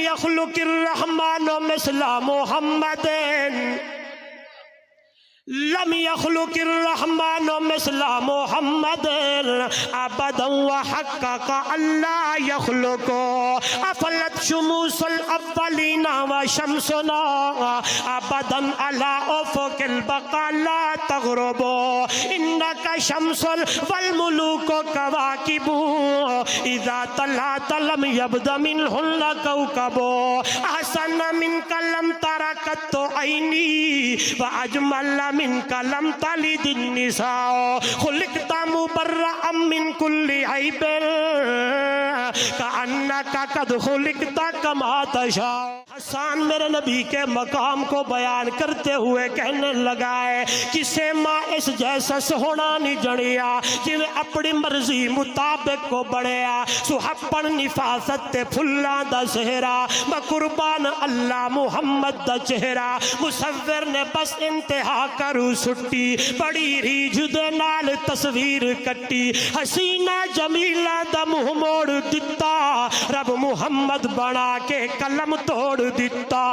यखलुकिर रहमानु मिस्ला मुहम्मदिन lump यखलुकिर रहमानु मिस्ला मुहम्मदिन अबदन व हक्का अल्लाह यखलुको अफलत शुमूसल अव्वलीना व शम्सुना अबदन अला उफुकिल बकाला तग़रुबु इन्नका शम्सुल वल मुलूकु कवाकिबु इज़ा तलात लम यब्द मिनहुन्ना कौकबु अहसन मिनका लम तरा कत्तु ऐनी व अजमल मिन कलम तालिदिन निसाओ खुलिकता मुबर्रअम मिन कुल्ली ऐबिन कअन्नका कद खुलिकता कमा तशा। हसन मेरे नबी के मकाम को बयान करते हुए कहने लगा है किसे माँ इस जैसा सोहना नहीं जड़िया जिवे अपनी मर्जी मुताबिक को बढ़िया सुहप्पन निफासत ते फुल्ला दा सेहरा बकुरबान अल्लाह मुहम्मद दा चेहरा मुसव्विर ने बस इंतहा करू सुट्टी बड़ी रीझ दे नाल तस्वीर कट्टी हसीना जमीला दा मुंह मोड़ दिता रब मुहम्मद बना के कलम तोड़ दिता।